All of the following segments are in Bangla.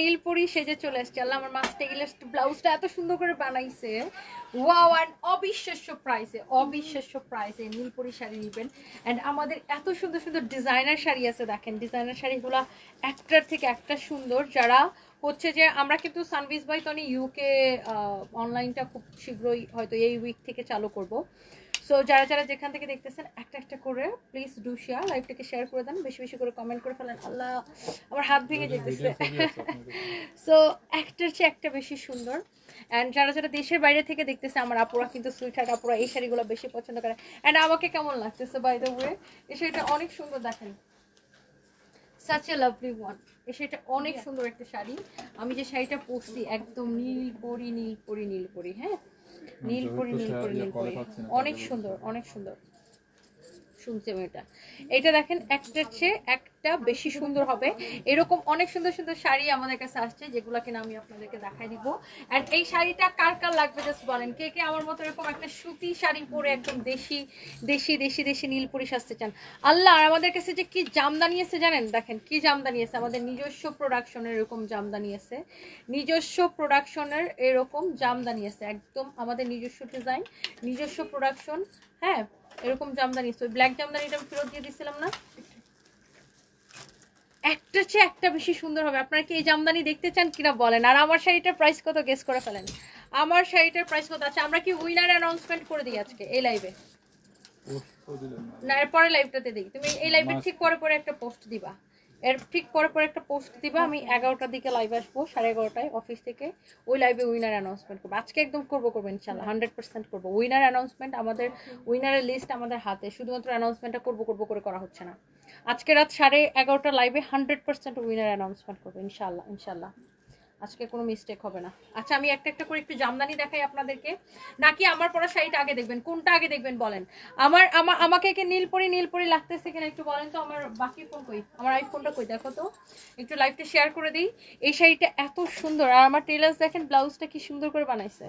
নীলপরি সেজে চলে আসছে। আল্লাহ আমার মাস্টার ইলাস্ট ব্লাউজটা এত সুন্দর করে বানাইছে। ওয়াও, অ্যান্ড অবিশ্বাস্য প্রাইসে নীলপরি শাড়ি নেবেন। অ্যান্ড আমাদের এত সুন্দর সুন্দর ডিজাইনার শাড়ি আছে, দেখেন ডিজাইনার শাড়িগুলো একটার থেকে একটা সুন্দর। যারা হচ্ছে যে আমরা কিন্তু সানভিজ বাই তনি ইউকে অনলাইনটা খুব শীঘ্রই হয়তো এই উইক থেকে চালু করব। সো যারা যারা যেখান থেকে দেখতেছেন একটা একটা করে প্লিজ ডু শেয়ার, লাইভটাকে শেয়ার করে দেন, বেশি বেশি করে কমেন্ট করে ফেলেন। আল্লাহ আমার হাত ভেঙে যেতেছে। সো একটার চেয়ে একটা বেশি সুন্দর। অ্যান্ড যারা যারা দেশের বাইরে থেকে দেখতেছে আমার আপুরা কিন্তু সুইটহার্ট আপুরা এই শাড়িগুলো বেশি পছন্দ করে। অ্যান্ড আমাকে কেমন লাগতেছে বাই দ্য ওয়ে, এই শাড়িটা অনেক সুন্দর, দেখেন such a lovely one। এই শাড়িটা অনেক সুন্দর একটা শাড়ি। আমি যে শাড়িটা পরছি একদম নীলপরি নীলপরি নীলপরি, হ্যাঁ নীলপরি নীলপরি নীলপরি, অনেক সুন্দর অনেক সুন্দর। শুনছি আমি এটা দেখেন একটার চেয়ে একটা বেশি সুন্দর হবে। এরকম অনেক সুন্দর সুন্দর শাড়ি আমাদের কাছে আসছে, যেগুলো কিনা আমি আপনাদেরকে দেখাই দিব। অ্যান্ড এই শাড়িটা কার কার লাগবে জাস্ট বলেন, কে কে আমার মতো এরকম একটা সুতি শাড়ি পরে একদম দেশি দেশি দেশি দেশি নীলপরি সাজতে চান। আল্লাহ, আর আমাদের কাছে যে কি জামদানি আছে জানেন, দেখেন কি জামদানি আছে, আমাদের নিজস্ব প্রোডাকশনের এরকম জামদানি আছে, নিজস্ব প্রোডাকশনের এরকম জামদানি আছে, একদম আমাদের নিজস্ব ডিজাইন নিজস্ব প্রোডাকশন। হ্যাঁ এরকম জামদানি, ব্ল্যাক জামদানিটা আমি ফেরত দিয়ে দিয়েছিলাম না, একটা চেয়ে একটা বেশি সুন্দর হবে। আপনারা কি এই জামদানি দেখতে চান কিনা বলেন। আর আমার শাড়িটার প্রাইস কত গেস করে ফেলেন, আমার শাড়িটার প্রাইস কত আছে। আমরা কি উইনার অ্যানাউন্সমেন্ট করে দিই আজকে এই লাইভে, না এর পরে লাইভটাতে দিই। তুমি এই লাইভের ঠিক পরে পরে একটা পোস্ট দিবা, এর ঠিক পরে পরে একটা পোস্ট দিবা। আমি 11টার দিকে লাইভ আসবো, 11:30টায় অফিস থেকে। ওই লাইভে উইনার অ্যানাউন্সমেন্ট করবো আজকে, একদম করবো ইনশাল্লাহ 100% করবো। উইনার অ্যানাউন্সমেন্ট, আমাদের উইনারের লিস্ট আমাদের হাতে, শুধুমাত্র অ্যানাউন্সমেন্টটা করবো করে করা হচ্ছে না। আজকে রাত 11:30 লাইভে 100% উইনার অ্যানাউন্সমেন্ট করবো ইনশাল্লাহ ইনশাল্লাহ। আজকে কোনো মিস্টেক হবে না। আচ্ছা আমি একটা একটা করে একটু জামদানি দেখাই আপনাদেরকে, নাকি আমার পরা শাড়িটা আগে দেখবেন, কোনটা আগে দেখবেন বলেন। আমাকে কি নীলপরি লাগতেছে কিনা একটু বলেন তো। আমার বাকি ফোন কই, আমার আইফোনটা কই, দেখো তো একটু লাইভটা শেয়ার করে দিই। এই শাড়িটা এত সুন্দর, আর আমার টেলার্স দেখেন ব্লাউজটা কি সুন্দর করে বানাইছে,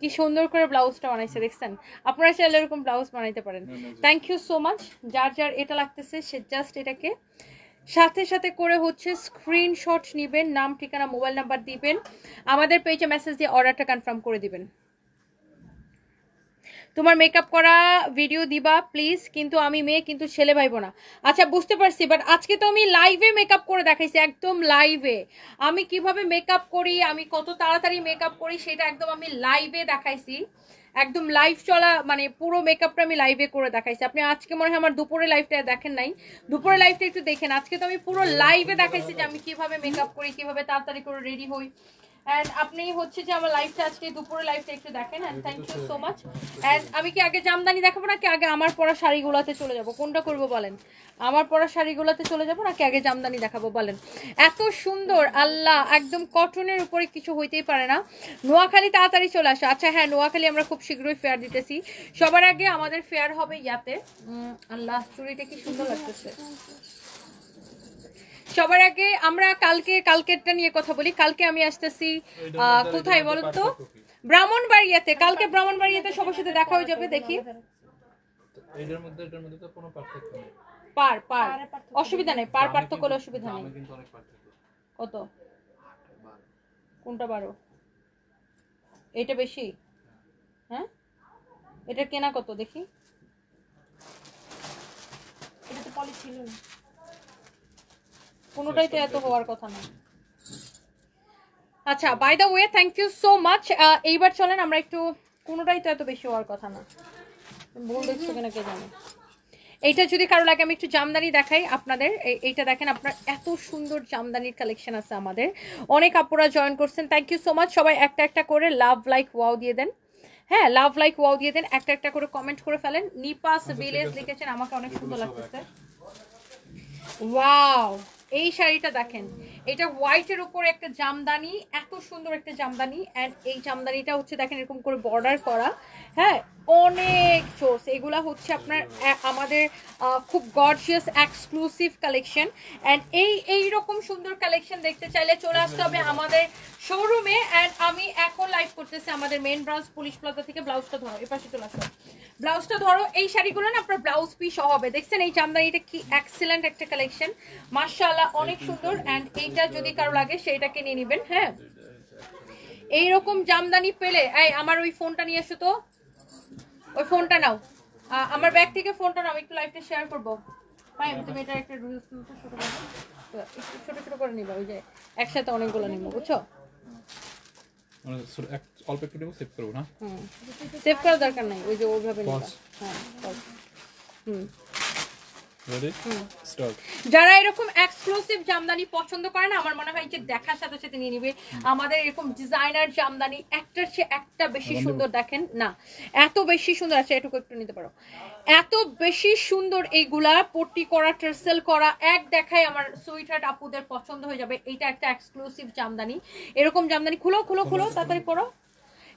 কি সুন্দর করে ব্লাউজটা বানাইছে, দেখছেন। আপনারা চাইলে এরকম ব্লাউজ বানাইতে পারেন। Thank you so much. যার যার এটা লাগতেছে সে জাস্ট এটাকে সাথে সাথে করে হচ্ছে স্ক্রিনশট নেবেন, নাম ঠিকানা মোবাইল নাম্বার দিবেন, আমাদের পেজে মেসেজ দিয়ে অর্ডারটা কনফার্ম করে দিবেন। তোমার মেকআপ করা ভিডিও দিবা প্লিজ, কিন্তু আমি মেয়ে কিন্তু ছেলে ভাইবো না। আচ্ছা বুঝতে পারছি, বাট আজকে তো আমি লাইভে মেকআপ করে দেখাইছি, একদম লাইভে আমি কিভাবে মেকআপ করি, আমি কত তাড়াতাড়ি মেকআপ করি সেটা একদম আমি লাইভে দেখাইছি, একদম লাইভ চলা মানে পুরো মেকআপটা আমি লাইভে করে দেখাইছি। আপনি আজকে মনে হয় আমার দুপুরে লাইভটা দেখেন নাই, দুপুরে লাইভটা একটু দেখেন। আজকে তো আমি পুরো লাইভে দেখাইছি যে আমি কিভাবে মেকআপ করি, কিভাবে তাড়াতাড়ি করে রেডি হই। এন্ড আপনি হচ্ছে যে আমার লাইভটা আজকে দুপুরে লাইভটা একটু দেখেন। And thank you so much. And আমি কি আগে জামদানি দেখাবো নাকি আগে আমার পরা শাড়িগুলোতে চলে যাব, কোনটা করব বলেন। আমার পরা শাড়িগুলোতে চলে যাব নাকি আগে জামদানি দেখাবো বলেন। এত সুন্দর, আল্লাহ একদম কটনের উপরে কিছু হইতেই পারে না। নোয়াখালী তাড়াতাড়ি চলে আসে। আচ্ছা হ্যাঁ, নোয়াখালী আমরা খুব শীঘ্রই ফেয়ার দিতেছি। সবার আগে আমাদের ফেয়ার হবে ইয়াতে। আল্লাহ চুড়িটা কি সুন্দর লাগতেছে। সবার আগে আমরা কালকেরটা নিয়ে কথা বলি। কালকে আমি আসতেছি কোথায় বলুন তো, ব্রাহ্মণবাড়িয়াতে। কালকে ব্রাহ্মণবাড়িয়াতে সবার সাথে দেখা হয়ে যাবে। দেখি এটার মধ্যে তো কোনো পার্থক্য নেই। পার অসুবিধা নেই, পার্থক্য হলে অসুবিধা নেই। কিন্তু অনেক পার্থক্য। কত? কোনটা 12? এটা বেশি? হ্যাঁ এটা কেনা কত দেখি। এটা তো পলি ছিল না, কোনোটাই তো এত হওয়ার কথা না। আচ্ছা by the way thank you so much. এইবার চলেন আমরা একটু, কোনোটাই তো এত বেশি হওয়ার কথা না, ভুল দেখছো কিনা কে জানে। এইটা যদি কারো লাগে আমি একটু জামদানি দেখাই আপনাদের। এইটা দেখেন, আপনার এত সুন্দর জামদানির কালেকশন আছে আমাদের। অনেক আপুরা জয়েন করছেন, থ্যাংক ইউ সো মাচ। সবাই একটা একটা করে লাভ লাইক ওয়াও দিয়ে দেন। হ্যাঁ লাভ লাইক ওয়াও দিয়ে দেন, একটা একটা করে কমেন্ট করে ফেলেন। নিপাস ভিলেজ লিখেছেন, আমাকে অনেক সুন্দর লাগতেছে। ওয়াও এই শাড়িটা দেখেন, এটা হোয়াইটের উপরে একটা জামদানি, এত সুন্দর একটা জামদানি। এন্ড এই জামদানিটা হচ্ছে দেখেন এরকম করে বর্ডার করা। হ্যাঁ অনেক চোস। এগুলা হচ্ছে আপনার আমাদের খুব গর্জিয়াস এক্সক্লুসিভ কালেকশন। অ্যান্ড এইরকম সুন্দর কালেকশন দেখতে চাইলে চলে আসতে হবে আমাদের শোরুমে। অ্যান্ড আমি এখন লাইভ করতেছি আমাদের মেন ব্রাঞ্চ পুলিশ প্লাজা থেকে। ব্লাউজটা ধরো, এ পাশে চলে আসো, ব্লাউজটা ধরো। এই শাড়িগুলো না আপনার ব্লাউজ পিস সহ হবে। দেখছেন এই জামদানিটা কি এক্সেলেন্ট একটা কালেকশন, মাশাআল্লাহ অনেক সুন্দর। অ্যান্ড এইটা যদি কারো লাগে সেইটাকে নিয়ে নেবেন। হ্যাঁ এইরকম জামদানি পেলে, এই আমার ওই ফোনটা নিয়ে এসো তো, ওই ফোনটা নাও, আমার ব্যাগ থেকে ফোনটা নাও, একটু লাইভটা শেয়ার করবো। ভাই তুমি এটা একটা রিলস ছোট করে একটু ছোট ছোট করে নিবা, ওই যে একসাথে অনেকগুলো নিবো, বুঝছো? মানে অল্প একটু দেবো, সেভ করবো না। সেভ করার দরকার নাই, ওই যে ওইভাবে নিবা। হ্যাঁ রেডি স্টার্ট। যারা এরকম এক্সক্লুসিভ জামদানি পছন্দ করে না, আমার মনে হয় যে দেখার সাথে সাথে নিয়ে নিবে আমাদের এরকম ডিজাইনার জামদানি। একটার চেয়ে একটা বেশি সুন্দর, দেখেন না এত বেশি সুন্দর আছে। এটুকু একটু নিতে পারো, এত বেশি সুন্দর এইগুলা পট্টি করা, টার্সেল করা, এক দেখায় আমার সুইট হার্ট আপুদের পছন্দ হয়ে যাবে। এইটা একটা এক্সক্লুসিভ জামদানি। এরকম জামদানি খুলো খুলো খুলো তাড়াতাড়ি করো।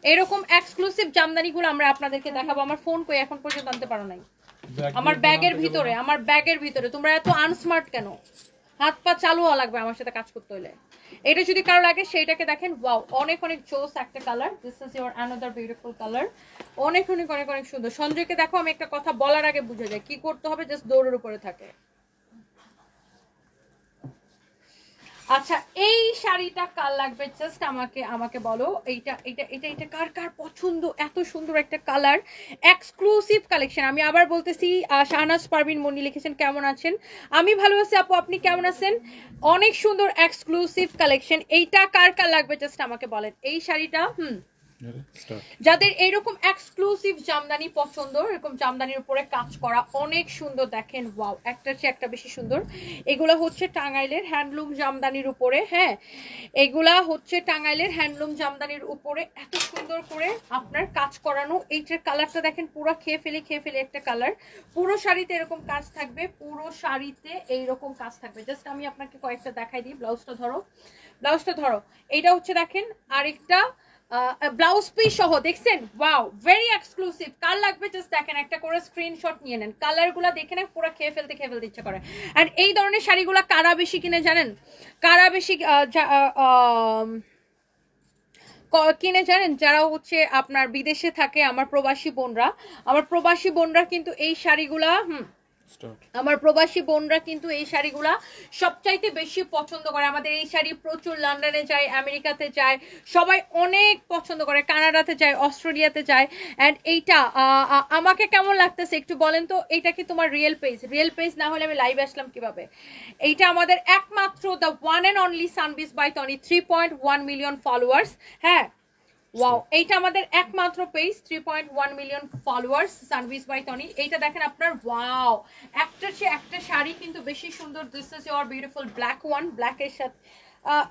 এরকম এক্সক্লুসিভ জামদানিগুলো আমরা আপনাদেরকে দেখাবো। আমার ফোন কই এখন পর্যন্ত আনতে পারো নাই, আমার ব্যাগের ভিতরে, আমার ব্যাগের ভিতরে। তোমরা এত আনস্মার্ট কেন? হাত পা চালু হওয়া লাগবে আমার সাথে কাজ করতে হলে। এটা যদি কারো লাগে সেইটাকে দেখেন, ওয়াও অনেক অনেক জোস একটা colour. This is your another beautiful colour, অনেক অনেক অনেক অনেক সুন্দর। সঞ্জয়কে দেখো, আমি একটা কথা বলার আগে বুঝে যায় কি করতে হবে, জাস্ট দৌড়ের উপরে থাকে। আচ্ছা এই শাড়িটা কার লাগবে জাস্ট আমাকে বলো। এইটা এটা এটা এটা কার কার পছন্দ? এত সুন্দর একটা কালার, এক্সক্লুসিভ কালেকশন। আমি আবার বলতেছি, শাহনাজ পারভিন মনি লিখেছেন কেমন আছেন? আমি ভালো আছি আপু, আপনি কেমন আছেন? অনেক সুন্দর এক্সক্লুসিভ কালেকশন। এইটা কার কার লাগবে জাস্ট আমাকে বলেন। এই শাড়িটা যাদের এইরকম এক্সক্লুসিভ জামদানি পছন্দ, এরকম জামদানির উপরে কাজ করা অনেক সুন্দর, দেখেন ওয়াও একটার চেয়ে একটা বেশি সুন্দর। এগুলা হচ্ছে টাঙ্গাইলের হ্যান্ডলুম জামদানির উপরে। হ্যাঁ এগুলা হচ্ছে টাঙ্গাইলের হ্যান্ডলুম জামদানির উপরে এত সুন্দর করে আপনার কাজ করানো। এইটার কালারটা দেখেন, পুরো খেয়ে ফেলে একটা কালার। পুরো শাড়িতে এরকম কাজ থাকবে, পুরো শাড়িতে এইরকম কাজ থাকবে। জাস্ট আমি আপনাকে কয়েকটা দেখাই দিই। ব্লাউজটা ধরো, ব্লাউজটা ধরো। এইটা হচ্ছে দেখেন আরেকটা ব্লাউজ পিস সহ, দেখছেন ওয়াও ভেরি এক্সক্লুসিভ। কার লাগবে জাস্ট দেখেন, একটা করে স্ক্রিনশট নিয়ে নেন। কালারগুলো দেখে না পুরো খেয়ে ফেলতে ইচ্ছে করে। অ্যান্ড এই ধরনের শাড়িগুলো কারা বেশি কিনে জানেন? কারা বেশি কিনে জানেন? যারা হচ্ছে আপনার বিদেশে থাকে, আমার প্রবাসী বোনরা কিন্তু এই শাড়িগুলা আমার প্রবাসী বোনরা কিন্তু এই শাড়িগুলা সবচাইতে বেশি পছন্দ করে। আমাদের এই শাড়ি প্রচুর লন্ডনে যায়, আমেরিকাতে যায়, সবাই অনেক পছন্দ করে, কানাডাতে যায়, অস্ট্রেলিয়াতে যায়। অ্যান্ড এইটা আমাকে কেমন লাগতেছে একটু বলেন তো। এইটা কি তোমার রিয়েল পেজ না হলে আমি লাইভে আসলাম কিভাবে? এইটা আমাদের একমাত্র দ্য ওয়ান অ্যান্ড অনলি সানবিজ বাই তনি, 3.1 মিলিয়ন ফলোয়ার্স। হ্যাঁ ওয়াও এইটা আমাদের একমাত্র পেজ, 3.1 মিলিয়ন ফলোয়ার্স, সানবিজ বাই তনি। এইটা দেখেন আপনার, ওয়াও একটার চেয়ে একটা শাড়ি কিন্তু বেশি সুন্দর। This is your beautiful black one, ব্ল্যাকের সাথে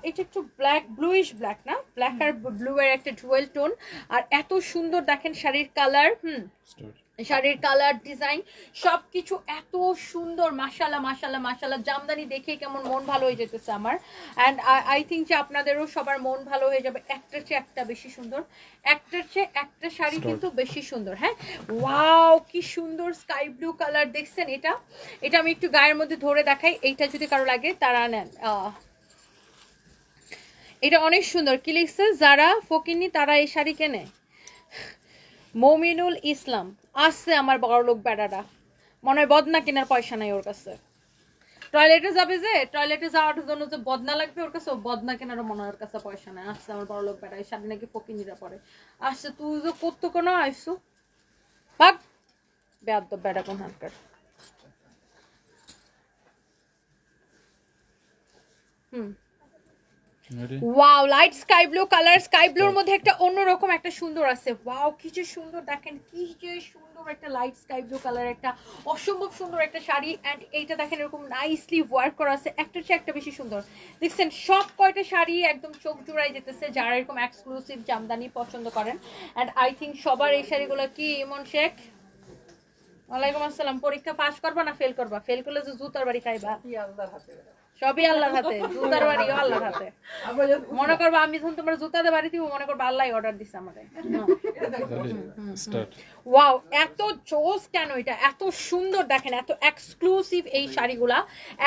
এটা একটু ব্ল্যাক ব্লুইশ ব্ল্যাক না, ব্ল্যাক আর ব্লু এর একটা ডুয়েল টোন। আর এত সুন্দর দেখেন শাড়ির কালার, শাড়ির কালার, ডিজাইন সবকিছু এত সুন্দর। মাশাআল্লাহ মাশাআল্লাহ মাশাআল্লাহ। জামদানি দেখে কেমন মন ভালো হয়ে যেতেছে আমার। অ্যান্ড আই থিঙ্ক যে আপনাদেরও সবার মন ভালো হয়ে যাবে। একটার চেয়ে একটা বেশি সুন্দর, একটার চেয়ে একটা শাড়ি কিন্তু বেশি সুন্দর। হ্যাঁ ওয়াও কি সুন্দর স্কাই ব্লু কালার, দেখছেন? এটা আমি একটু গায়ের মধ্যে ধরে দেখাই। এইটা যদি কারো লাগে তারা নেন, এটা অনেক সুন্দর। কি লিখছে? যারা ফকিনি তারা এই শাড়ি কেনে। মমিনুল ইসলাম আসছে আমার বড় লোক বেড়াটা, মনে হয় বদনা কেনার পয়সা নাই ওর কাছে। টয়লেটে যাবে, যে টয়লেটে যাওয়ার জন্য যে বদনা লাগবে ওর কাছে, বদনা কেনারও মনে হয় ওর কাছে পয়সা নাই। আসছে আমার বড় লোক বেড়া, এই শাড়ি নাকি ফকিনিরা পরে। আসছে তুই যে করতো কোনো আইসু ভাগ বেয়াদ্দ বেড়া কোন হানকার। Wow light sky blue colour, sky ব্লুর মধ্যে একটা অন্যরকম একটা সুন্দর আছে। ওয়াও কি যে সুন্দর, দেখেন কি যে সুন্দর একটা লাইট স্কাই ব্লু কালার, একটা অসম্ভব সুন্দর একটা শাড়ি। অ্যান্ড এইটা দেখেন এরকম নাইসলি ওয়ার্ক করা আছে, একটার চেয়ে একটা বেশি সুন্দর। দেখছেন সব কয়টা শাড়ি একদম চোখ জুড়াই যেতেছে যারা এরকম এক্সক্লুসিভ জামদানি পছন্দ করেন। অ্যান্ড আই থিঙ্ক সবার এই শাড়িগুলো কি ইমন শেখ, ওয়ালাইকুম আসসালাম, পরীক্ষা পাস করবা না ফেল করবা? ফেল করলে যে জুতার বাড়ি খাইবা। সবই আল্লাহর হাতে, জুতার বাড়িও আল্লাহর হাতে। মনে করবো আমি যখন তোমার জুতাতে বাড়ি দিব, মনে করবো আল্লাহ অর্ডার দিচ্ছে আমাদের। ওয়াও, এত জোস কেন এটা, এত সুন্দর দেখেন, এত এক্সক্লুসিভ এই শাড়িগুলা,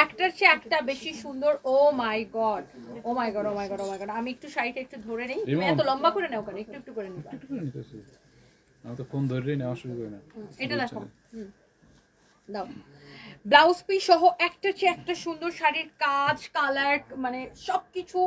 একটার চেয়ে একটা বেশি সুন্দর। ও মাই গড, ও মাই গড, ও মাই গড, ও মাই গড। আমি একটু শাড়িটা একটু ধরে নেই, এত লম্বা করে নাও কেন, একটু একটু করে নিবা। আমি তো ফোন ধরে নেওয়া শুরু করি না। এটা দেখো, দাও। ব্লাউজ পিস সহ একটার চেয়ে একটা সুন্দর, শাড়ির কাজ, কালার, মানে সবকিছু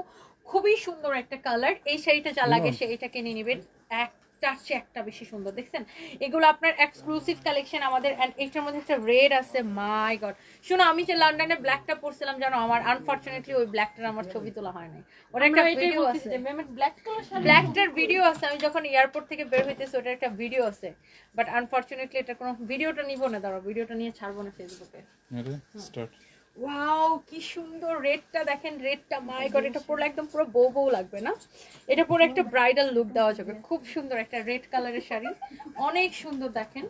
খুবই সুন্দর একটা কালার। এই শাড়িটা যা লাগে সে এটা কিনে নেবেন, একটার চেয়ে একটা বেশি সুন্দর। দেখছেন, এগুলো আপনার এক্সক্লুসিভ কালেকশন আমাদের। এন্ড এটার মধ্যে একটা রেড আছে, মাই গড। শুনো, আমি যে লন্ডনে ব্ল্যাকটা পরছিলাম জানো, আমার আনফরচুনেটলি ওই ব্ল্যাকটার আমার ছবি তোলা হয় নাই। ওটা একটা ভিডিও আছে, ব্ল্যাকটার ভিডিও আছে, আমি যখন এয়ারপোর্ট থেকে বের হইতেছি ওটার একটা ভিডিও আছে, বাট আনফরচুনেটলি এটা কোনো ভিডিওটা নিব না, দাঁড়াও ভিডিওটা নিয়ে ছাড়বো না ফেসবুকে। স্টার্ট। ওয়াও, কি সুন্দর রেডটা দেখেন, রেডটা মাই গড, এটা পরলে একদম পুরো বউ বউ লাগবে না, এটা পরে একটা ব্রাইডাল লুক দেওয়া যাবে। খুব সুন্দর একটা রেড কালারের শাড়ি, অনেক সুন্দর দেখেন।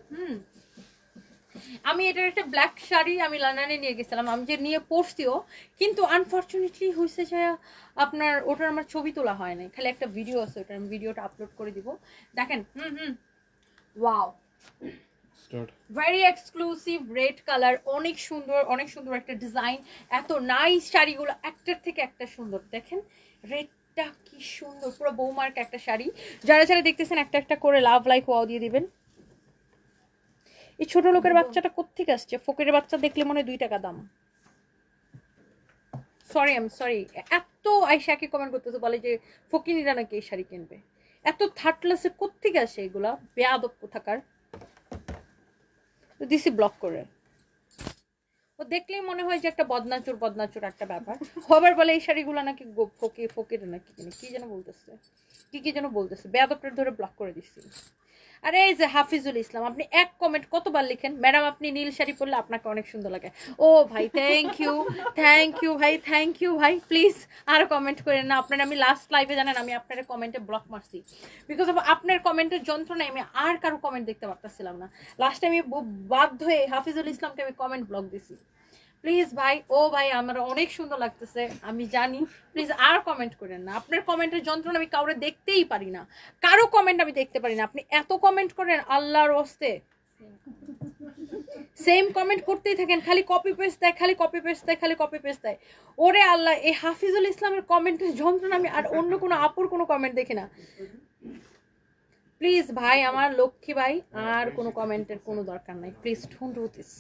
আমি এটার একটা ব্ল্যাক শাড়ি আমি লন্ডনে নিয়ে গেছিলাম, আমি যে নিয়ে পরছিও, কিন্তু আনফরচুনেটলি হয়েছে যে আপনার ওটার আমার ছবি তোলা হয় নাই, খালি একটা ভিডিও আছে, ওটার আমি ভিডিওটা আপলোড করে দিব, দেখেন। Wow, very exclusive red colour, অনেক সুন্দর, অনেক সুন্দর একটা ডিজাইন, এত নাইস শাড়িগুলো একটার থেকে একটা সুন্দর। দেখেন রেডটা কি সুন্দর, পুরো বৌমার্ক একটা শাড়ি। যারা যারা দেখতেছেন একটা একটা করে লাভ লাইক ওয়াও দিয়ে দিবেন। এই ছোট লোকের বাচ্চাটা কোত্থেকে আসছে? ফকিরের বাচ্চা দেখলে মনে হয় 2 টাকা দাম। Sorry, I am sorry. এত আয়শাকে কমেন্ট করতেছে, বলে যে ফকিনীরা নাকি এই শাড়ি কিনবে। এত থার্ড ক্লাসে কোত্থেকে আসে এগুলা, বেয়াদব কোথাকার। দিছি ব্লক করে। ও দেখলেই মনে হয় যে একটা বদনাচুর বদনাচুর একটা ব্যাপার। আবার বলে এই শাড়িগুলো নাকি ফকির নাকি কি যেন বলতেছে, কি যেন বলতেছে, বেয়াদবটা ধরে ব্লক করে দিচ্ছি। আরে এই যে হাফিজুল ইসলাম, আপনি এক কমেন্ট কতবার লিখেন, ম্যাডাম আপনি নীল শাড়ি পরলে আপনাকে অনেক সুন্দর লাগে। ও ভাই থ্যাংক ইউ ভাই, থ্যাংক ইউ ভাই। প্লিজ আর কমেন্ট করেন না। আপনার আমি লাস্ট লাইভে জানেন আমি আপনার কমেন্টে ব্লক মারছি, বিকজ অফ আপনার কমেন্টের যন্ত্রণায় আমি আর কারো কমেন্ট দেখতে পারতেছিলাম না। লাস্টে আমি বাধ্য হয়ে হাফিজুল ইসলামকে আমি কমেন্ট ব্লক দিছি। প্লিজ ভাই, ও ভাই আমার অনেক সুন্দর লাগতেছে, আমি জানি, প্লিজ আর কমেন্ট করেন না। আপনার কমেন্টের যন্ত্রণা আমি কাউরে দেখতেই পারি না, কারো কমেন্ট আমি দেখতে পারি না। আপনি এত কমেন্ট করেন, আল্লাহর ওয়াস্তে সেম কমেন্ট করতেই থাকেন, খালি কপি পেস্ট দেয়, খালি কপি পেস্ট দেয়, খালি কপি পেস্ট দেয়। ওরে আল্লাহ, এই হাফিজুল ইসলামের কমেন্টের যন্ত্রণা আমি আর অন্য কোনো আপুর কোনো কমেন্ট দেখি না। প্লিজ ভাই, আমার লক্ষ্মী ভাই, আর কোনো কমেন্টের কোনো দরকার নাই, প্লিজ ডোন্ট ডু দিস।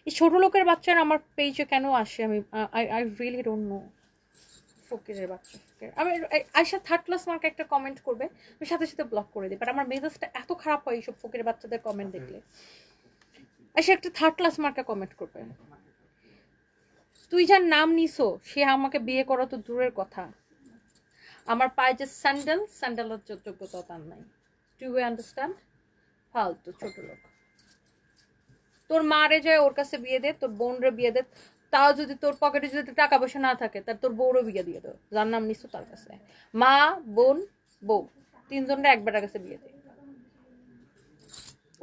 এই ছোট লোকের বাচ্চারা আমার পেজে কেন আসে, আমি আই রিয়েলি ডোন্ট নো। ফকিরের বাচ্চা, আমি আয়শা থার্ড ক্লাস মার্কে একটা কমেন্ট করবে, আমি সাথে সাথে ব্লক করে দিই। বাট আমার মেজাজটা এত খারাপ হয় এইসব ফকিরের বাচ্চাদের কমেন্ট দেখলে। আয়শা একটা থার্ড ক্লাস মার্কে কমেন্ট করবে, তুই যার নাম নিছো সে আমাকে বিয়ে করা তো দূরের কথা, আমার পায়ে যে স্যান্ডেলের যোগ্যতা তার নাই। Do you understand? ফালতু ছোট লোক। তোর মারে যায় ওর কাছে বিয়ে দে, তোর বোনরে বিয়ে দে, তাও যদি তোর পকেটে যদি টাকা পয়সা না থাকে তার তোর বউরও বিয়ে দিয়ে দাও, যার নাম নিছো তার কাছে। মা, বোন, বউ, 3 জনের একবারের কাছে বিয়ে দে।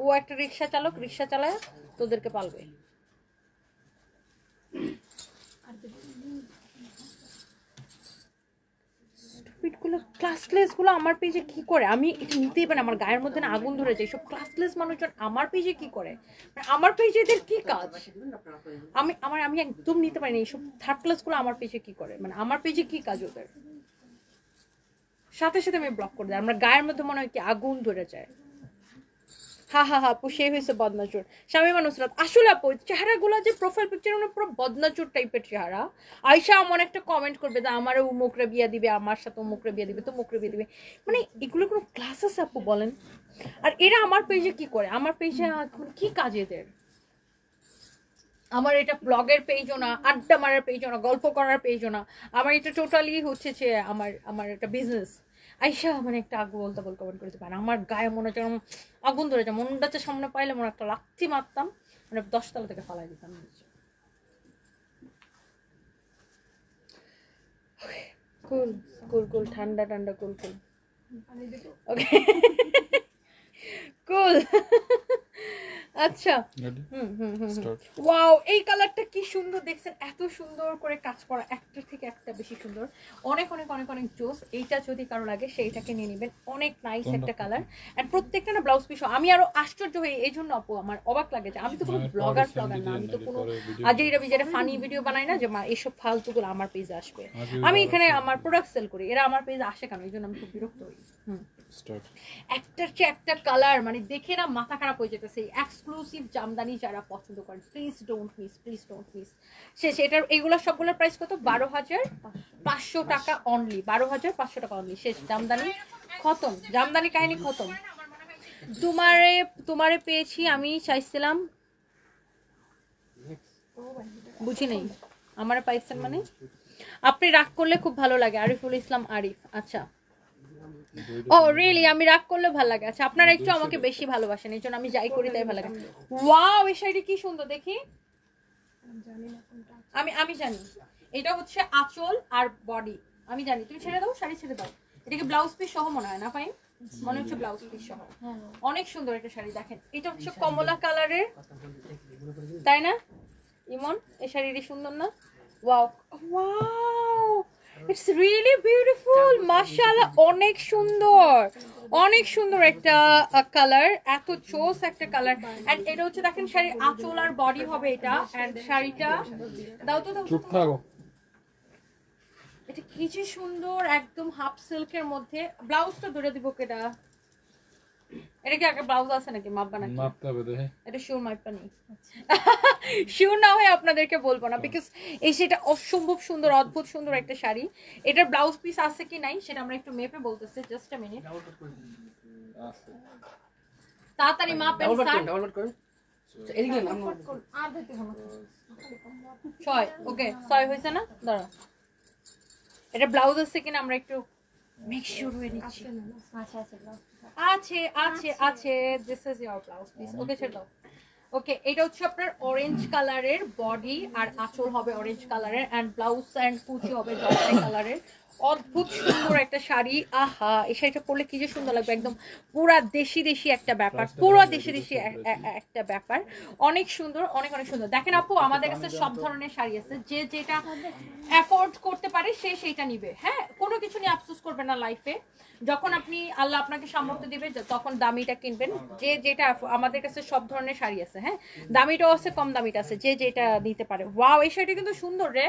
ও একটা রিক্সা চালক, রিক্সা চালায় তোদেরকে পালবে। ক্লাসলেস গুলো আমার পেজে কি করে, আমি এটা নিতেই পারি, আমার গায়ের মধ্যে না আগুন ধরে যায়। এইসব ক্লাসলেস মানুষজন আমার পেজে কি করে, আমার পেজে এদের কি কাজ, আমি একদম নিতে পারি না। এইসব থার্ড ক্লাস গুলো আমার পেজে কি করে, মানে আমার পেজে কি কাজ ওদের, সাথে সাথে আমি ব্লক করে দিই। আমার গায়ের মধ্যে মনে হয় কি আগুন ধরে যায়। আপু সেই হয়েছে বদনাচুর। শামীমা নুসরাত, আসলে আপু চেহারাগুলো যে প্রোফাইল পিকচার পুরো বদনাচুর টাইপের চেহারা। আয়শা এমন একটা কমেন্ট করবে যে আমারও উমুকরে বিয়ে দিবে, আমার সাথে উমুকরে বিয়ে দিবে, তুমুকরে বিয়ে দিবে, মানে এগুলো কোনো ক্লাস আছে আপু বলেন? আর এরা আমার পেজে কি করে, আমার পেজে কি কাজ এদের? আমার এটা ব্লগের পেজও না, আড্ডা মারার পেজও না, গল্প করার পেজও না, আমার এটা টোটালি হচ্ছে যে আমার একটা বিজনেস। আইসা মানে একটা বলতে কমেন্ট করেছে, মানে আমার গায়ে মনে হচ্ছে আগুন ধরে যায়, মনটাতে সামনে পাইলে মনে একটা লাথি মারতাম, মানে 10 তলা থেকে ফালাই দিতাম। কুল কুল কুল, ঠান্ডা ঠান্ডা, কুল কুল, ওকে কুল। আচ্ছা Ready? Start. ওয়াও, এই কালারটা কি সুন্দর দেখছেন, এত সুন্দর করে কাজ করা, একটা থেকে একটা বেশি সুন্দর, অনেক অনেক অনেক অনেক জোস। এইটা যদি কারো লাগে সেইটাকে নিয়ে নেবেন, অনেক নাইস একটা কালার। এন্ড প্রত্যেকটা না ব্লাউজ পিস, আমি আরো আশ্চর্য হই এই জন্য আপু, আমার অবাক লাগে যে আমি তো কোনো ব্লগার না, আমি তো কোনো আজেইরা বিজেরা ফানি ভিডিও বানাই না যে মা এসব ফালতুগুলো আমার পেজে আসবে। আমি এখানে আমার প্রোডাক্ট সেল করি, এরা আমার পেজে আসে কেন, এই জন্য আমি খুব বিরক্ত হই। একটার চেয়ে একটা কালার, মানে দেখে না মাথা খারাপ হয়ে যেতেছে। এক্সক্লুসিভ জামদানি যারা পছন্দ করেন, প্লিজ ডোন্ট মিস। শেষ। এটার এইগুলো সবগুলোর প্রাইস কত? 12,500 টাকা অনলি, 12,500 টাকা অনলি। শেষ, জামদানি খতম, জামদানি কাহিনী খতম। তোমারে পেয়েছি, আমি চাইছিলাম, বুঝি নেই আমারে পাইছেন মানে। আপনি রাগ করলে খুব ভালো লাগে, আরিফুল ইসলাম আরিফ। আচ্ছা, ও রিয়েলি, আমি রাগ করলে ভালো লাগে। আচ্ছা, আপনারা একটু আমাকে বেশি ভালোবাসেন, এই জন্য আমি যাই করি তাই ভালো লাগে। ওয়াও, এই শাড়িটা কি সুন্দর দেখি। আমি জানি এটা হচ্ছে আঁচল আর বডি, আমি জানি। তুমি ছেড়ে দাও, শাড়ি ছেড়ে দাও। এটা কি ব্লাউজ পিস সহ মনে হয় না পাই? মনে হচ্ছে ব্লাউজ পিস সহ। অনেক সুন্দর একটা শাড়ি, দেখেন এটা হচ্ছে কমলা কালারের, তাই না ইমন? এই শাড়িটি সুন্দর না? Wow wow, it's really beautiful, মাশাআল্লাহ, অনেক সুন্দর একটা কালার, এত চোস একটা কালার। এন্ড এটা হচ্ছে দেখেন শাড়ি আঁচল আর বডি হবে এটা। এন্ড শাড়িটা দাও তো, চুপ থাকো। এটা কি যে সুন্দর, একদম হাফ সিল্কের মধ্যে। ব্লাউজটা ধরে দিব কেডা? এটা কি একটা ব্লাউজ আছে নাকি? মাপবা নাকি? মাপতে হবে দেখে। এটা শিওর মাপবা নেই, শিওর না হয়ে আপনাদেরকে বলবো না, বিকজ এই সেটা অসম্ভব সুন্দর, অদ্ভুত সুন্দর একটা শাড়ি। এটার ব্লাউজ পিস আছে কি নাই সেটা আমরা একটু মেপে বলতেছি, জাস্ট আ মিনিট। তাড়াতাড়ি মাপেন স্যার। এদিকে নাম আর দিতে হবে 6, ওকে 6 হইছে না? দাঁড়া, এটা ব্লাউজ আছে কিনা আমরা একটু মেক শিওর হয়ে নিচ্ছি। আছে, this is your blouse piece. Okay, ছেড়ে দাও। ওকে, এটা হচ্ছে আপনার অরেঞ্জ কালারের বডি, আর আঁচল হবে অরেঞ্জ কালারের, এন্ড ব্লাউজ এন্ড কুচি হবে জলপাই কালারের। অদ্ভুত সুন্দর একটা শাড়ি। আহা, এই শাড়িটা পরলে কি যে সুন্দর লাগবে, একদম পুরা দেশি একটা ব্যাপার, পুরো দেশি একটা ব্যাপার। অনেক সুন্দর, অনেক সুন্দর। দেখেন আপু, আমাদের কাছে সব ধরনের শাড়ি আছে, যে যেটা অ্যাফোর্ড করতে পারে সে সেইটা নিবে। হ্যাঁ, কোনো কিছু নিয়ে আফসোস করবে না লাইফে। যখন আপনি আল্লাহ আপনাকে সামর্থ্য দিবে তখন দামিটা কিনবেন, যে যেটা। আমাদের কাছে সব ধরনের শাড়ি আছে, হ্যাঁ, দামিটাও আছে, কম দামিটা আছে, যে যেটা নিতে পারে। ওয়াও, এই শাড়িটা কিন্তু সুন্দর রে,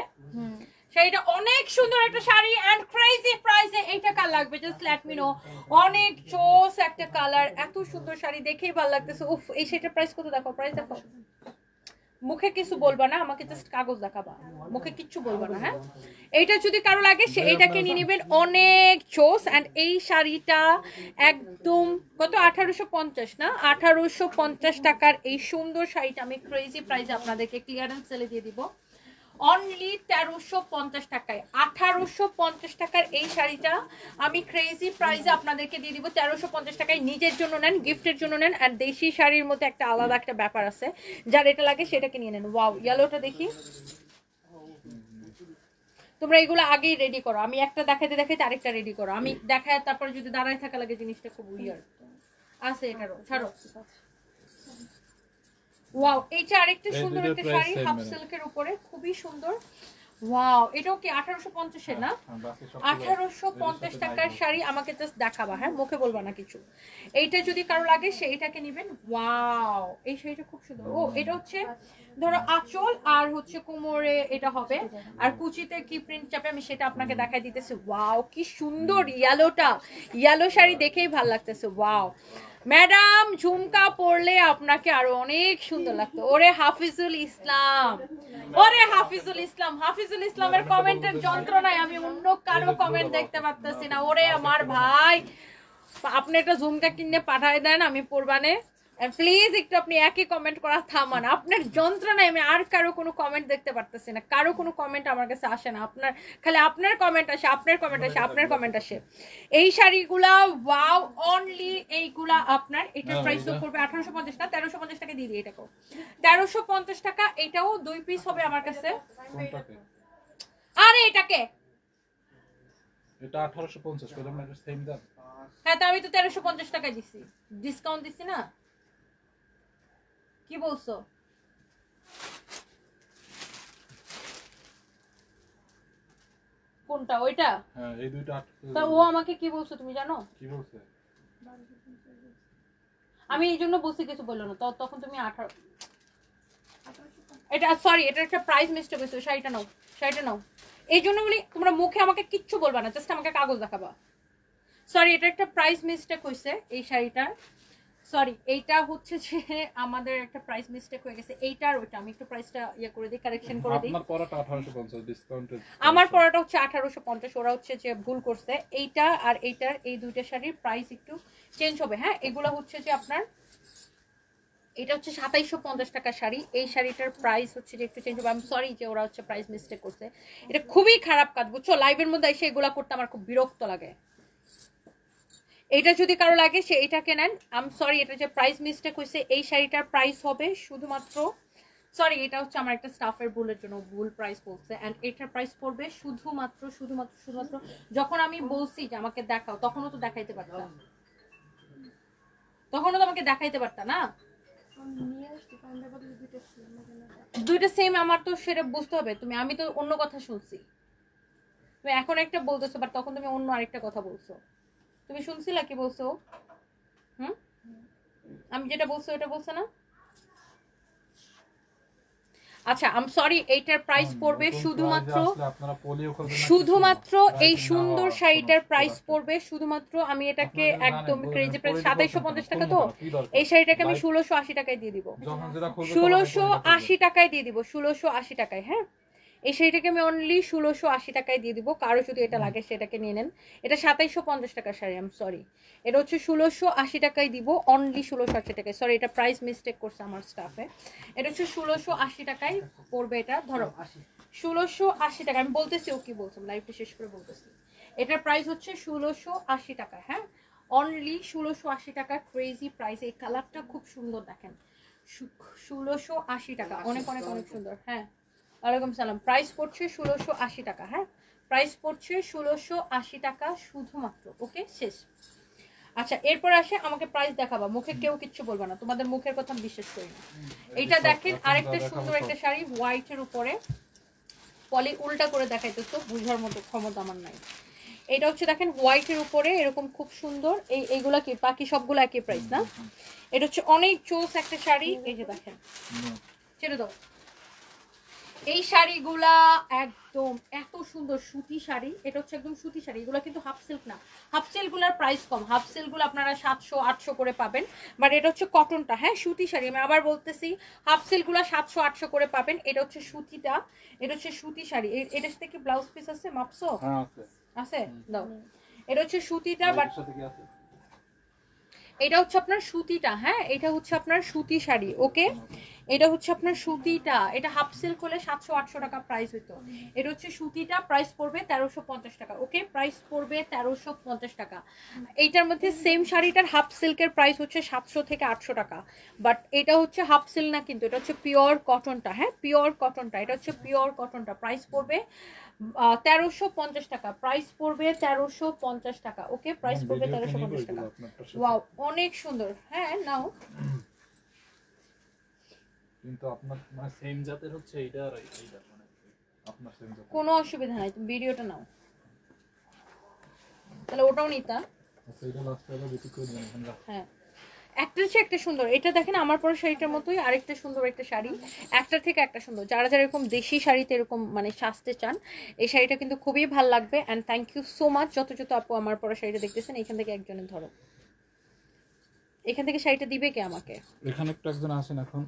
শাড়িটা অনেক সুন্দর একটা শাড়ি, এন্ড ক্রেজি প্রাইসে। এইটা কার লাগবে জাস্ট লেট মি নো। অনেক চোস একটা কালার, এত সুন্দর শাড়ি, দেখেই ভালো লাগতেছে। উফ, এই শাড়িটার প্রাইস কত? দেখো, প্রাইস দেখো। মুখে কিছু বলবা না, আমাকে জাস্ট কাগজ দেখাবা, মুখে কিচ্ছু বলবা না। হ্যাঁ, এইটা যদি কারো লাগে সে এইটাকে নিয়ে নেবেন, অনেক চোস। এন্ড এই শাড়িটা একদম কত? 1850 না? 1850 টাকার এই সুন্দর শাড়িটা আমি ক্রেজি প্রাইসে আপনাদেরকে ক্লিয়ারেন্স সেলে দিয়ে দিব, অনলি 1350 টাকায়। 1850 টাকার এই শাড়িটা আমি ক্রেজি প্রাইসে আপনাদেরকে দিয়ে দিব 1350 টাকায়। নিজের জন্য নেন, গিফটের জন্য নেন, আর দেশি শাড়ির মধ্যে একটা আলাদা একটা ব্যাপার আছে, যার এটা লাগে সেটাকে নিয়ে নেন। ওয়াও, ইয়েলোটা দেখি। তোমরা এগুলো আগেই রেডি করো, আমি একটা দেখাইতে আরেকটা রেডি করো। আমি দেখায় তারপরে যদি দাঁড়ায় থাকা লাগে, জিনিসটা খুব উইয়ার্ড আছে। এটারও ছাড়ো। ওয়াও, এইটা আরেকটা সুন্দর একটা শাড়ি, হাফ সিল্কের উপরে, খুবই সুন্দর। ওয়াও, এটাও কি 1850 এর না? 1850 টাকার শাড়ি। আমাকে জাস্ট দেখাবা, হ্যাঁ, মুখে বলবা না কিছু। এইটা যদি কারো লাগে সে এটাকে নেবেন। ওয়াও, এই শাড়িটা খুব সুন্দর। ও, এটা হচ্ছে ধরো আঁচল আর হচ্ছে কোমরে এটা হবে, আর কুচিতে কি প্রিন্ট চাপে আমি সেটা আপনাকে দেখাই দিতেছি। ওয়াও, কি সুন্দর ইয়েলোটা, ইয়েলো শাড়ি দেখেই ভালো লাগতেছে। ওয়াও ম্যাডাম, ঝুমকা পরলে আপনাকে আরো অনেক সুন্দর লাগতো। ওরে হাফিজুল ইসলাম, হাফিজুল ইসলামের কমেন্টের যন্ত্রণায় আমি অন্য কারো কমেন্ট দেখতে পারতেছি না। ওরে আমার ভাই, আপনি একটা ঝুমকা কিনে পাঠায় দেন, আমি পরবানে। প্লিজ একটু আপনি একই কমেন্ট করা থামান, আপনার যন্ত্রণায় আমি আর কারো কোনো কমেন্ট দেখতে পারতেছি না, কারো কোনো কমেন্ট আমার কাছে আসে না। আপনার খালি আপনার কমেন্ট আসে, আপনার কমেন্ট আসে। এই শাড়িগুলা ওয়াও, অনলি এইগুলা আপনার। এটার প্রাইস পড়বে 1850 না, 1350 টাকা দিয়ে দিই। এটাকেও 1350 টাকা। এটাও 2 পিস হবে আমার কাছে। আরে এটাকে এটা 1850 কইলাম না, এটা সেম দাম। হ্যাঁ, তো আমি তো 1350 টাকা দিছি, ডিসকাউন্ট দিছি না। কি বলছো? কোনটা? ওইটা? হ্যাঁ এই দুইটা তা ও আমাকে কি বলছো তুমি জানো? কি বলছে? আমি এই জন্য বলছি কিছু বললো না, তখন তুমি 18 এটা সরি এটা একটা প্রাইস মিস্টেক হয়েছে। শাড়িটা নাও, শাড়িটা নাও। এই জন্য বলি তোমরা মুখে আমাকে কিচ্ছু বলবা না, জাস্ট আমাকে কাগজ দেখাবা। সরি এটা একটা প্রাইস মিস্টেক হয়েছে এই শাড়িটার। সরি এইটা হচ্ছে যে আমাদের একটা প্রাইস মিস্টেক হয়ে গেছে। এইটার ওইটা আমি একটু প্রাইসটা ইয়ে করে দিই, কারেকশন করে দিই। আপনার পরাটা 1850 ডিসকাউন্টেড। আমার পরাটা হচ্ছে 1850, ওরা হচ্ছে যে ভুল করছে। এইটা আর এইটার এই দুইটা শাড়ির প্রাইস একটু চেঞ্জ হবে। হ্যাঁ এগুলো হচ্ছে যে আপনার এটা হচ্ছে 2750 টাকা শাড়ি। এই শাড়িটার প্রাইস হচ্ছে যে একটু চেঞ্জ হবে। আমি সরি যে ওরা হচ্ছে প্রাইস মিস্টেক করছে। এটা খুবই খারাপ কাজ বুঝছো, লাইভের মধ্যে এসে এগুলা করতে আমার খুব বিরক্ত লাগে। এটা যদি কারো লাগে সে এটাকে নেন। আম সরি এটা যে প্রাইস মিস্টেক হয়েছে। এই শাড়িটার প্রাইস হবে শুধুমাত্র, সরি এটা হচ্ছে আমার একটা স্টাফের ভুলের জন্য ভুল প্রাইস বলছে। এন্ড এটার প্রাইস পড়বে শুধুমাত্র শুধুমাত্র শুধুমাত্র যখন আমি বলছি যে আমাকে দেখাও তখনও তো দেখাইতে পারতাম, তখনও তো আমাকে দেখাইতে পারতাম না। দুইটা সেম আমার তো সেটা বুঝতে হবে। তুমি আমি তো অন্য কথা শুনছি, তুমি এখন একটা বলতেছো বাট তখন তুমি অন্য আরেকটা কথা বলছো। তুমি শুনছিলা কি বলছো? হুম আমি যেটা বলছো ওটা বলছো না? আচ্ছা আম সরি এইটার প্রাইস পড়বে শুধুমাত্র শুধুমাত্র এই সুন্দর শাড়িটার প্রাইস পড়বে শুধুমাত্র, আমি এটাকে একদম ক্রেজি প্রাইস 2750 টাকা। তো এই শাড়িটাকে আমি 1680 টাকায় দিয়ে দিব, 1680 টাকায় দিয়ে দিব, 1680 টাকায়। হ্যাঁ এই শাড়িটাকে আমি অনলি 1680 টাকায় দিয়ে দিব। কারো যদি এটা লাগে সেটাকে নিয়ে নেন। এটা 2750 টাকার শাড়ি, আম সরি এটা হচ্ছে 1680 টাকায় দিব, অনলি 1680 টাকায়। সরি এটা প্রাইস মিস্টেক করছে আমার স্টাফে। এটা হচ্ছে 1680 টাকায় পড়বে। এটা ধরো 1680 টাকা, আমি বলতেছি ও কি বলছিলাম লাইভটা শেষ করে বলতেছি। এটার প্রাইস হচ্ছে 1680 টাকা। হ্যাঁ অনলি 1680 টাকা, ক্রেজি প্রাইস। এই কালারটা খুব সুন্দর দেখেন, 1680 টাকা, অনেক অনেক অনেক সুন্দর। হ্যাঁ ওয়ালাইকুম সালাম। প্রাইস পড়ছে 1680 টাকা। হ্যাঁ প্রাইস পড়ছে 1680 টাকা শুধুমাত্র। ওকে শেষ। আচ্ছা এরপর আসে আমাকে প্রাইস দেখাবা, মুখে কেউ কিচ্ছু বলবা না, তোমাদের মুখের কথা আমি বিশ্বাস করি না। এইটা দেখেন আরেকটা সুন্দর একটা শাড়ি হোয়াইটের উপরে পলি উল্টা করে দেখাইতেছো, বুঝার মতো ক্ষমতা আমার নাই। এটা হচ্ছে দেখেন হোয়াইটের উপরে এরকম খুব সুন্দর। এইগুলা কি বাকি সবগুলো একই প্রাইস না? এটা হচ্ছে অনেক চোস একটা শাড়ি। এই যে দেখেন ছেড়ে দাও। এই শাড়িগুলা একদম এত সুন্দর সুতি শাড়ি। এটা হচ্ছে একদম সুতি শাড়ি, এগুলো কিন্তু হাফ সিল্ক না। হাফ সিল্কগুলোর প্রাইস কম, হাফ সিল্কগুলো আপনারা 700-800 করে পাবেন, বাট এটা হচ্ছে কটনটা। হ্যাঁ সুতি শাড়ি, আমি আবার বলতেছি হাফ সিল্কগুলো 700-800 করে পাবেন। এটা হচ্ছে সুতিটা, এটা হচ্ছে সুতি শাড়ি। এটার সাথে কি ব্লাউজ পিস আছে মাপছো? আছে দাও। এটা হচ্ছে সুতিটা, বাট এটা হচ্ছে আপনার সুতিটা। হ্যাঁ এটা হচ্ছে আপনার সুতি শাড়ি। ওকে এটা হচ্ছে আপনার সুতিটা। এটা হাফ সিল্ক হলে 700-800 টাকা প্রাইস হইতো। এটা হচ্ছে সুতিটা, প্রাইস পড়বে 1350 টাকা। ওকে প্রাইস পড়বে 1350 টাকা। এইটার মধ্যে সেম শাড়িটার হাফ সিল্কের প্রাইস হচ্ছে 700 থেকে 800 টাকা, বাট এটা হচ্ছে হাফ সিল্ক না, কিন্তু এটা হচ্ছে পিওর কটনটা। হ্যাঁ পিওর কটনটা, এটা হচ্ছে পিওর কটনটা। প্রাইস পড়বে 1350 টাকা। প্রাইস পড়বে 1350 টাকা। ওকে প্রাইস পড়বে 1350 টাকা। ওয়াও অনেক সুন্দর। হ্যাঁ নাও, কিন্তু আপনার মানে সেম জাতের হচ্ছে এইটা আর এইটা, মানে আপনার সেম জাতের কোনো অসুবিধা নাই, তুমি ভিডিওটা নাও তাহলে ওটাও নিতা। আচ্ছা এটা লাস্ট টাইম বিক্রি করে দিন আমরা। হ্যাঁ একটা হচ্ছে একটা সুন্দর। এটা দেখেন আমার পরে শাড়িটার মতোই আরেকটা সুন্দর একটা শাড়ি, একটার থেকে একটা সুন্দর। যারা যারা এরকম দেশি শাড়িতে এরকম মানে সাজতে চান এই শাড়িটা কিন্তু খুবই ভালো লাগবে। And thank you so much যত যত আপু আমার পরে শাড়িটা দেখতেছেন। এখান থেকে একজনের ধরো, এখান থেকে শাড়িটা দিবে কে আমাকে? এখানে একটা একজন আসেন এখন।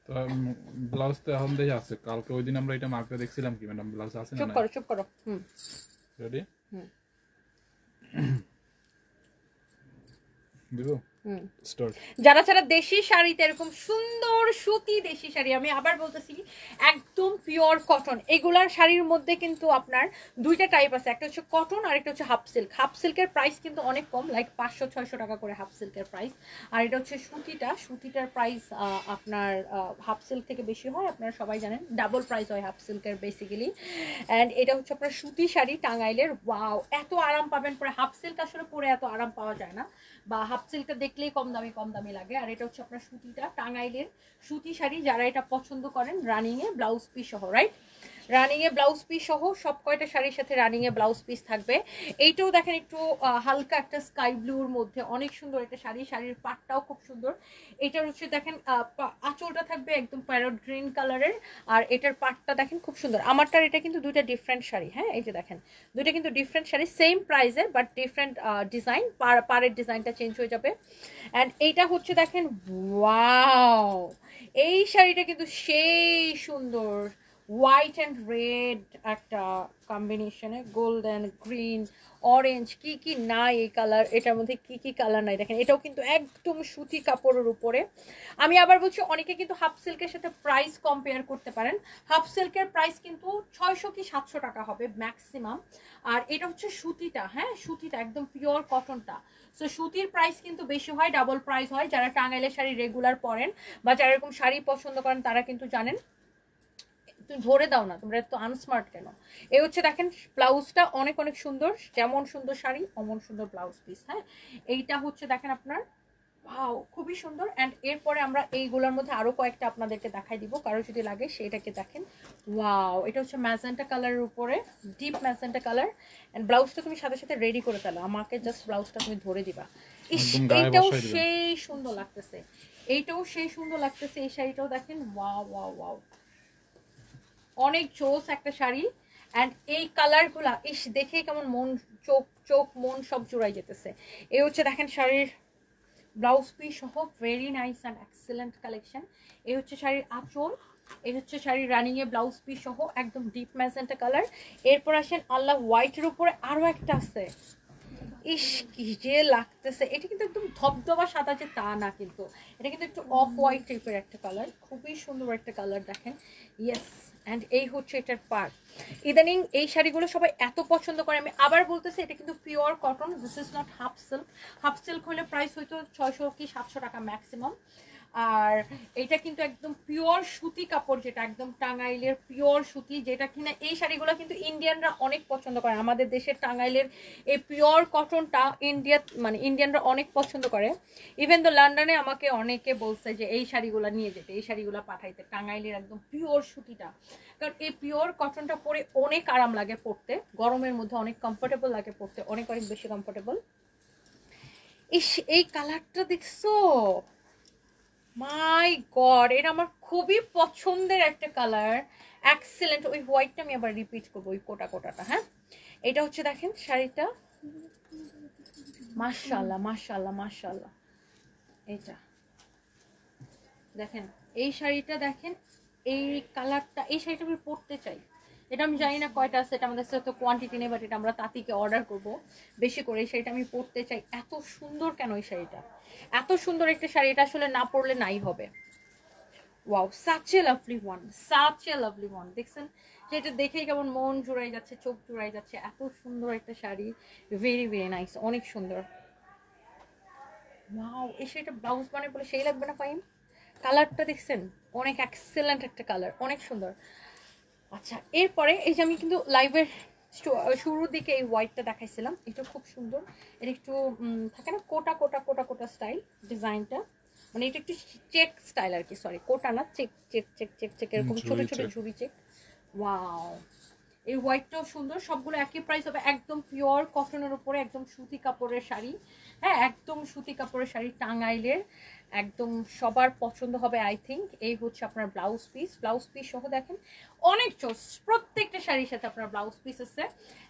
তো ব্লাউজ তো এখন দেই আছে, কালকে ওই দিন আমরা এটা মার্কে দেখছিলাম কি ম্যাডাম ব্লাউজ আছে না? চুপ করো চুপ করো। রেডি হুম দিব। স্টার্ট। যারা যারা দেশি শাড়িতে এরকম সুন্দর সুতি দেশি শাড়ি, আমি আবার বলতেছি একদম পিওর কটন, এগুলার শাড়ির মধ্যে কিন্তু আপনার দুইটা টাইপ আছে, একটা হচ্ছে কটন আর একটা হচ্ছে হাফ সিল্ক। হাফ সিল্কের প্রাইস কিন্তু অনেক কম, লাইক 500-600 টাকা করে হাফ সিল্কের প্রাইস। আর এটা হচ্ছে সুতিটার প্রাইস আপনার হাফ সিল্ক থেকে বেশি হয়, আপনারা সবাই জানেন, ডাবল প্রাইস হয় হাফ সিল্কের বেসিক্যালি। অ্যান্ড এটা হচ্ছে আপনার সুতি শাড়ি টাঙ্গাইলের। ওয়াও, এত আরাম পাবেন পরে, হাফ সিল্ক আসলে পরে এত আরাম পাওয়া যায় না, বা হাফ সিল্কটা দেখলেই কম দামি লাগে। আর এটা হচ্ছে আপনার সুতিটা টাঙ্গাইলের সুতি শাড়ি, যারা এটা পছন্দ করেন রানিং এ ব্লাউজ পিস সহ, রাইট, রানিং এ ব্লাউজ পিস সহ সব কয়টা শাড়ির সাথে রানিং এ ব্লাউজ পিস থাকবে। এইটাও দেখেন একটু হালকা একটা স্কাই ব্লুর মধ্যে অনেক সুন্দর একটা শাড়ি, শাড়ির পাটটাও খুব সুন্দর। এটার হচ্ছে দেখেন আঁচলটা থাকবে একদম প্যারট গ্রিন কালারের, আর এটার পাটটা দেখেন খুব সুন্দর। আমারটার এটা কিন্তু দুইটা ডিফারেন্ট শাড়ি, হ্যাঁ এই যে দেখেন দুইটা কিন্তু ডিফারেন্ট শাড়ি, সেম প্রাইসের বাট ডিফারেন্ট ডিজাইন, পাড়ের ডিজাইনটা চেঞ্জ হয়ে যাবে। অ্যান্ড এইটা হচ্ছে দেখেন, ওয়াও, এই শাড়িটা কিন্তু সেই সুন্দর, হোয়াইট অ্যান্ড রেড একটা কম্বিনেশনে, গোল্ডেন গ্রিন অরেঞ্জ, কি কি নাই এই কালার, এটার মধ্যে কি কি কালার নাই দেখেন। এটাও কিন্তু একদম সুতি কাপড়ের উপরে। আমি আবার বলছি, অনেকে কিন্তু হাফ সিল্কের সাথে প্রাইস কম্পেয়ার করতে পারেন, হাফ সিল্কের প্রাইস কিন্তু 600 কি 700 টাকা হবে ম্যাক্সিমাম। আর এটা হচ্ছে সুতিটা, হ্যাঁ সুতিটা একদম পিওর কটনটা, সো সুতির প্রাইস কিন্তু বেশি হয়, ডাবল প্রাইস হয়। যারা টাঙ্গাইলের শাড়ি রেগুলার পরেন বা যারা এরকম শাড়ি পছন্দ করেন তারা কিন্তু জানেন। তুমি ধরে দাও না, তোমরা এত আনস্মার্ট কেন। এই হচ্ছে দেখেন ব্লাউজটা অনেক অনেক সুন্দর, যেমন সুন্দর শাড়ি অমন সুন্দর ব্লাউজ পিস। হ্যাঁ, এইটা হচ্ছে দেখেন আপনার, ওয়াও খুবই সুন্দর। অ্যান্ড এরপরে আমরা এইগুলোর মধ্যে আরো কয়েকটা আপনাদেরকে দেখাই দিব, কারো যদি লাগে সেটাকে দেখেন। ওয়াও, এটা হচ্ছে ম্যাজেন্টা কালারের উপরে, ডিপ ম্যাজেন্টা কালার। অ্যান্ড ব্লাউজটা তুমি সাথে সাথে রেডি করে ফেলো, আমাকে জাস্ট ব্লাউজটা তুমি ধরে দিবা। ইস, এইটাও সেই সুন্দর লাগতেছে, এইটাও সেই সুন্দর লাগতেছে। এই শাড়িটাও দেখেন, ওয়াও ওয়াও ওয়াও, অনেক জোস একটা শাড়ি। অ্যান্ড এই কালারগুলা ইস দেখেই কেমন মন, চোখ মন সব জুড়াই যেতেছে। এই হচ্ছে দেখেন শাড়ির ব্লাউজ পিস সহ, very nice and excellent collection. এই হচ্ছে শাড়ির আঁচল, এই হচ্ছে শাড়ির রানিং এ ব্লাউজ পিস সহ একদম ডিপ ম্যাজেন্টা কালার। এরপর আসেন আল্লাহ হোয়াইটের উপরে আরো একটা আছে, ইস কি যে লাগতেছে। এটা কিন্তু একদম ধবধবা সাদা যে তা না, কিন্তু এটা কিন্তু একটু অফ হোয়াইট টাইপের একটা কালার, খুবই সুন্দর একটা কালার দেখেন। ইয়েস, অ্যান্ড এই হচ্ছে এটার পার্ট। ইদানিং এই শাড়িগুলো সবাই এত পছন্দ করে, আমি আবার বলতেছি এটা কিন্তু pure cotton, this is not half silk. Half silk হলে প্রাইস হয়তো 600 কি 700 টাকা ম্যাক্সিমাম। আর এটা কিন্তু একদম পিওর সুতি কাপড়, যেটা একদম টাঙ্গাইলের পিওর সুতি, যেটা কিনা এই শাড়িগুলো কিন্তু ইন্ডিয়ানরা অনেক পছন্দ করে। আমাদের দেশের টাঙ্গাইলের এই পিওর কটনটা ইন্ডিয়ানরা অনেক পছন্দ করে। ইভেন তো লন্ডনে আমাকে অনেকে বলছে যে এই শাড়িগুলো নিয়ে যেতে, এই শাড়িগুলো পাঠাইতে, টাঙ্গাইলের একদম পিওর সুতিটা। কারণ এই পিওর কটনটা পরে অনেক আরাম লাগে পরতে, গরমের মধ্যে অনেক কমফোর্টেবল লাগে পরতে, অনেক অনেক বেশি কমফোর্টেবল। ইস, এই কালারটা দেখছো, মাই গড, এটা আমার খুবই পছন্দের একটা কালার, এক্সেলেন্ট। ওই হোয়াইটটা আমি আবার রিপিট করবো, ওই কোটাটা। হ্যাঁ, এটা হচ্ছে দেখেন শাড়িটা, মাশাআল্লাহ মাশাআল্লাহ মাশাআল্লাহ। এটা দেখেন, এই শাড়িটা দেখেন, এই কালারটা, এই শাড়িটা আমি পরতে চাই। এটা আমি জানি না কয়টা আছে, এটা আমাদের সাথে কোয়ান্টিটি নেই, বাট এটা আমরা তাঁতিকে অর্ডার করব বেশি করে। এই শাড়িটা আমি পরতে চাই, এত সুন্দর কেন এই শাড়িটা, এত সুন্দর একটা শাড়ি, এটা আসলে না পরলে নাই হবে। Wow, such a lovely one, such a lovely one. দেখছেন যে এটা দেখেই কেমন মন জুড়াই যাচ্ছে, চোখ জুড়াই যাচ্ছে, এত সুন্দর একটা শাড়ি, ভেরি ভেরি নাইস, অনেক সুন্দর। ওয়াও, এই শাড়িটা ব্লাউজ বানায় বলে সেই লাগবে না ফাইন। কালারটা দেখছেন, অনেক এক্সেলেন্ট একটা কালার, অনেক সুন্দর। আচ্ছা, এরপরে এই যে আমি কিন্তু লাইভের শুরুর দিকে এই হোয়াইটটা দেখাইছিলাম, এটা খুব সুন্দর। এটা একটু থাকে না কোটা কোটা কোটা কোটা স্টাইল ডিজাইনটা, মানে এটা একটু চেক স্টাইল আর কি, সরি কোটা না, check check check check check এরকম ছোট ছোট ঝুড়ি চেক। ওয়াও, এই হোয়াইটটাও সুন্দর। সবগুলো একই প্রাইস হবে, একদম পিওর কটনের উপরে একদম সুতি কাপড়ের শাড়ি। হ্যাঁ, একদম সুতি কাপড়ের শাড়ি টাঙ্গাইলের, একদম সবার পছন্দ হবে আই থিঙ্ক। এই হচ্ছে আপনার ব্লাউজ পিস সহ দেখেন, অনেক চোস, প্রত্যেকটা শাড়ির সাথে আপনার ব্লাউজ পিস আছে।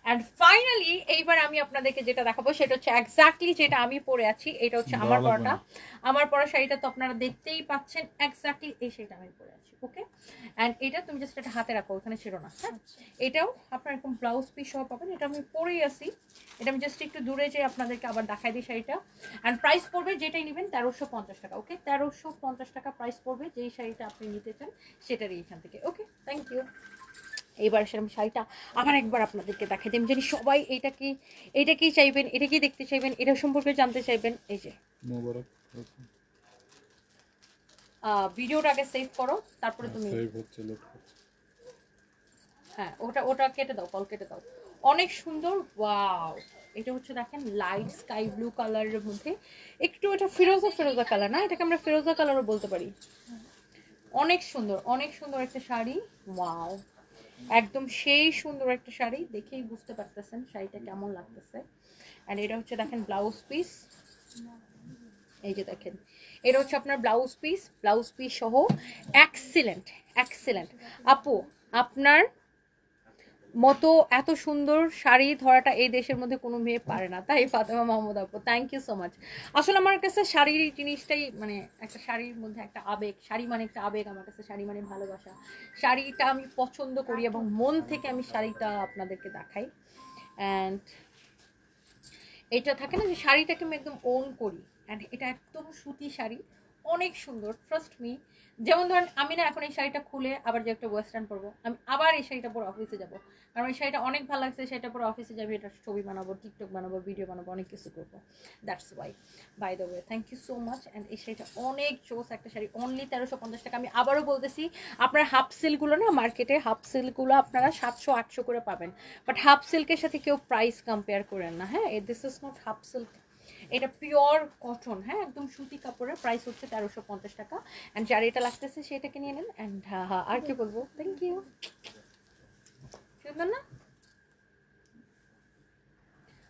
অ্যান্ড ফাইনালি এইবার আমি আপনাদেরকে যেটা দেখাবো সেটা হচ্ছে এক্স্যাক্টলি যেটা আমি পরে আছি। এটা হচ্ছে আমার পরাটা, আমার পরা শাড়িটা তো আপনারা দেখতেই পাচ্ছেন, এক্স্যাক্টলি এই শাড়িটা আমি পরে আছি। ওকে, অ্যান্ড এটা তুমি জাস্ট একটা হাতে রাখো, ওখানে ছিল না। হ্যাঁ, এটাও আপনার এরকম ব্লাউজ পিস সহ পাবেন। এটা আমি পরেই আছি, এটা আমি জাস্ট একটু দূরে যেয়ে আপনাদেরকে আবার দেখাই দিই শাড়িটা। অ্যান্ড প্রাইস পড়বে যেটাই নেবেন 1350 টাকা। ওকে, 1350 টাকা প্রাইস পড়বে যেই শাড়িটা আপনি নিতে চান সেটারই এখান থেকে। ওকে, থ্যাংক ইউ। এইবার সেরকম শাড়িটা আবার একবার আপনাদেরকে দেখাই দিই, জানি সবাই এইটা কি চাইবেন, এটা কি দেখতে চাইবেন, এটা সম্পর্কে জানতে চাইবেন। এই যে ভিডিওটা আগে সেভ করো, তারপরে তুমি হ্যাঁ ওটা কেটে দাও, কল কেটে দাও। অনেক সুন্দর, ওয়াও। এটা হচ্ছে দেখেন লাইট স্কাই ব্লু কালারের মধ্যে একটু, এটা ফিরোজা কালার না, এটাকে আমরা ফিরোজা কালারও বলতে পারি। অনেক সুন্দর একটা শাড়ি, ওয়াও, একদম সেই সুন্দর একটা শাড়ি, দেখেই বুঝতে পারতেছেন শাড়িটা কেমন লাগতেছে। অ্যান্ড এটা হচ্ছে দেখেন ব্লাউজ পিস, এই যে দেখেন এটা হচ্ছে আপনার ব্লাউজ পিস সহ এক্সিলেন্ট। আপু আপনার মতো এত সুন্দর শাড়ি ধরাটা এই দেশের মধ্যে কোনো মেয়ে পারে না, তাই ফাতেমা মাহমুদ আপু, থ্যাংক ইউ সো মাচ। আসলে আমার কাছে শাড়ির জিনিসটাই মানে একটা শাড়ির মধ্যে একটা আবেগ, শাড়ি মানে একটা আবেগ আমার কাছে, শাড়ি মানে ভালোবাসা। শাড়িটা আমি পছন্দ করি এবং মন থেকে আমি শাড়িটা আপনাদেরকে দেখাই। অ্যান্ড এটা থাকে না যে শাড়িটাকে আমি একদম ওন করি, অ্যান্ড এটা একদম সুতি শাড়ি, অনেক সুন্দর, ট্রাস্ট মি। যেমন ধরেন আমি না এখন এই শাড়িটা খুলে আবার যে একটা ওয়েস্টার্ন পরবো, আমি আবার এই শাড়িটা পরে অফিসে যাবো, কারণ এই শাড়িটা অনেক ভালো লাগছে, শাড়িটা পরে অফিসে যাবো, এটা ছবি বানাবো, টিকটক বানাবো, ভিডিও বানাবো, অনেক কিছু করবো। That's why, by the way, thank you so much. And এই শাড়িটা অনেক জোস একটা শাড়ি, অনলি 1350 টাকা। আমি আবারও বলতেছি, আপনার হাফ সিল্কগুলো না মার্কেটে, হাফ সিল্কগুলো আপনারা 700-800 করে পাবেন, বাট হাফ সিল্কের সাথে কেউ প্রাইস কম্পেয়ার করেন না। হ্যাঁ, this is not half silk, এটা পিওর কটন। হ্যাঁ, একদম সুতি কাপড়ের, প্রাইস হচ্ছে 1350 টাকা। অ্যান্ড যার এটা লাগতেছে সেটাকে নিয়ে নেন। অ্যান্ড আর কি বলবো, থ্যাংক ইউ, সুন্দর না,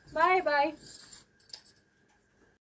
বাই বাই।